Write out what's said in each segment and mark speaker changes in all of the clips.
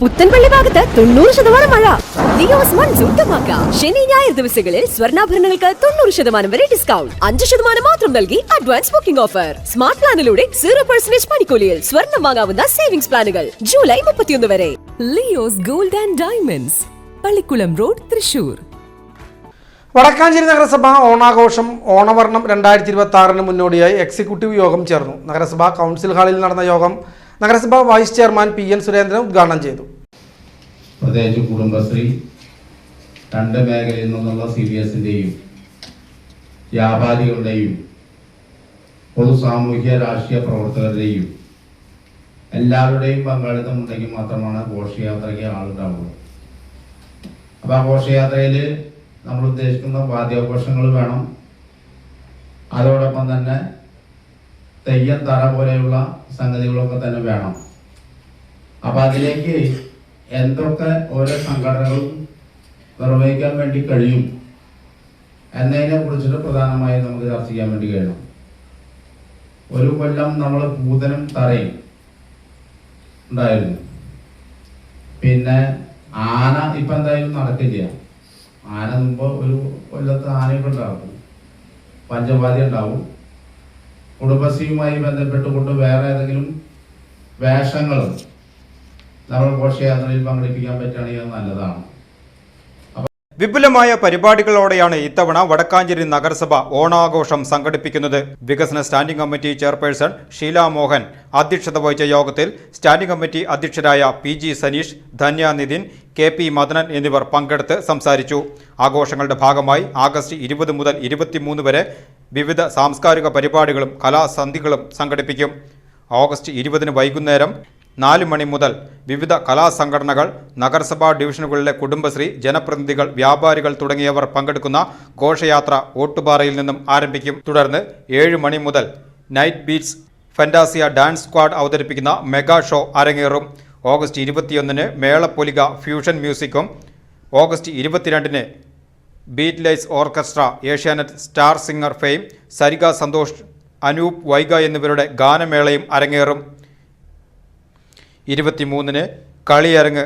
Speaker 1: പുത്തൻപള്ളി ഭാഗത്ത് 90% മഴ. ലിയോസ് മൺസൂൺ ധമാക്ക. ശനി ഞായർ ദിവസങ്ങളിൽ സ്വർണ്ണാഭരണങ്ങൾക്ക് 90% വരെ ഡിസ്കൗണ്ട്. 5% മാത്രം നൽകി അഡ്വാൻസ് ബുക്കിംഗ് ഓഫർ. സ്മാർട്ട് പ്ലാനിലൂടെ 0% പണിക്കൂലിയിൽ സ്വർണ്ണം വാങ്ങാവുന്ന സേവിംഗ്സ് പ്ലാനുകൾ ജൂലൈ 31 വരെ.
Speaker 2: Leo's gold and diamonds, Pallikulam road, Thrissur.
Speaker 3: Vadakkanchery നഗരസഭ ഓണാഘോഷം ഓണവർണ്ണം 2026 മുന്നോടിയായി എക്സിക്യൂട്ടീവ് യോഗം ചേർന്നു. നഗരസഭ കൗൺസിൽ ഹാളിൽ നടന്ന യോഗം നഗരസഭാ വൈസ് ചെയർമാൻ PN സുരേന്ദ്രൻ ഉദ്ഘാടനം ചെയ്തു.
Speaker 4: പ്രത്യേകിച്ച് കുടുംബശ്രീ രണ്ട് മേഖലയിൽ നിന്നുള്ള CVSന്റെയും വ്യാപാരികളുടെയും പൊതു സാമൂഹ്യ രാഷ്ട്രീയ പ്രവർത്തകരുടെയും എല്ലാവരുടെയും പങ്കാളിത്തം ഉണ്ടെങ്കിൽ മാത്രമാണ് ഘോഷയാത്രയ്ക്ക് ആളുണ്ടാവുള്ളൂ. അപ്പോൾ ആ ഘോഷയാത്രയിൽ നമ്മൾ ഉദ്ദേശിക്കുന്ന വാദ്യാഘോഷങ്ങൾ വേണം. അതോടൊപ്പം തന്നെ തെയ്യം തറ പോലെയുള്ള സംഗതികളൊക്കെ തന്നെ വേണം. അപ്പം അതിലേക്ക് എന്തൊക്കെ ഓരോ സംഘടനകളും നിർവഹിക്കാൻ വേണ്ടി കഴിയും എന്നതിനെ കുറിച്ചിട്ട് പ്രധാനമായും നമുക്ക് ചർച്ച ചെയ്യാൻ വേണ്ടി കഴിയണം. ഒരു കൊല്ലം നമ്മൾ പൂതനും തറയും ഉണ്ടായിരുന്നു. പിന്നെ ആന ഇപ്പം എന്തായാലും നടക്കില്ല. ആന മുമ്പ് ഒരു കൊല്ലത്ത് ആനയൊക്കെ ഉണ്ടാകും, പഞ്ചവാദ്യം ഉണ്ടാവും. കുടുംബശ്രീയുമായി ബന്ധപ്പെട്ടുകൊണ്ട് വേറെ ഏതെങ്കിലും വേഷങ്ങളും നമ്മൾ ഘോഷയാത്രയിൽ പങ്കെടുപ്പിക്കാൻ പറ്റുകയാണെങ്കിൽ നല്ലതാണ്.
Speaker 5: വിപുലമായ പരിപാടികളോടെയാണ് ഇത്തവണ വടക്കാഞ്ചേരി നഗരസഭ ഓണാഘോഷം സംഘടിപ്പിക്കുന്നത്. വികസന standing committee chairperson Sheela Mohan അധ്യക്ഷത വഹിച്ച യോഗത്തിൽ സ്റ്റാൻഡിംഗ് കമ്മിറ്റി അധ്യക്ഷരായ PG സനീഷ്, ധന്യ നിതിൻ, KP മദനൻ എന്നിവർ പങ്കെടുത്ത് സംസാരിച്ചു. ആഘോഷങ്ങളുടെ ഭാഗമായി ആഗസ്റ്റ് 20 മുതൽ 23 വരെ വിവിധ സാംസ്കാരിക പരിപാടികളും കലാസന്ധികളും സംഘടിപ്പിക്കും. ഓഗസ്റ്റ് 20 വൈകുന്നേരം 4 മണി മുതൽ വിവിധ കലാസംഘടനകൾ, നഗരസഭാ ഡിവിഷനുകളിലെ കുടുംബശ്രീ, ജനപ്രതിനിധികൾ, വ്യാപാരികൾ തുടങ്ങിയവർ പങ്കെടുക്കുന്ന ഘോഷയാത്ര ഓട്ടുപാറയിൽ നിന്നും ആരംഭിക്കും. തുടർന്ന് 7 മണി മുതൽ night beats Fantasia dance squad അവതരിപ്പിക്കുന്ന മെഗാ ഷോ അരങ്ങേറും. ഓഗസ്റ്റ് 21 മേളപ്പൊലിക ഫ്യൂഷൻ മ്യൂസിക്കും, ഓഗസ്റ്റ് 22 ബീറ്റ്ലൈസ് orchestra, Asianet star singer fame, Sarika Santhosh, Anoop Vaiga എന്നിവരുടെ ഗാനമേളയും അരങ്ങേറും. 23 കളിയരങ്ങ്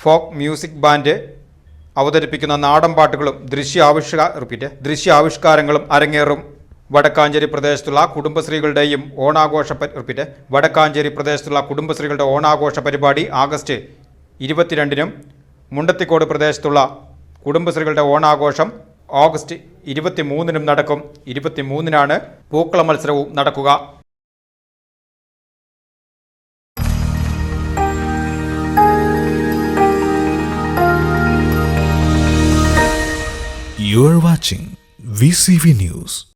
Speaker 5: ഫോക്ക് മ്യൂസിക് ബാൻഡ് അവതരിപ്പിക്കുന്ന നാടൻപാട്ടുകളും ദൃശ്യാവിഷ്കാരങ്ങളും അരങ്ങേറും. വടക്കാഞ്ചേരി പ്രദേശത്തുള്ള കുടുംബശ്രീകളുടെ ഓണാഘോഷ പരിപാടി ആഗസ്റ്റ് 22 മുണ്ടത്തിക്കോട് പ്രദേശത്തുള്ള കുടുംബശ്രീകളുടെ ഓണാഘോഷം ഓഗസ്റ്റ് 23 നടക്കും. 23 പൂക്കള മത്സരവും നടക്കുക.
Speaker 6: You are watching VCV News.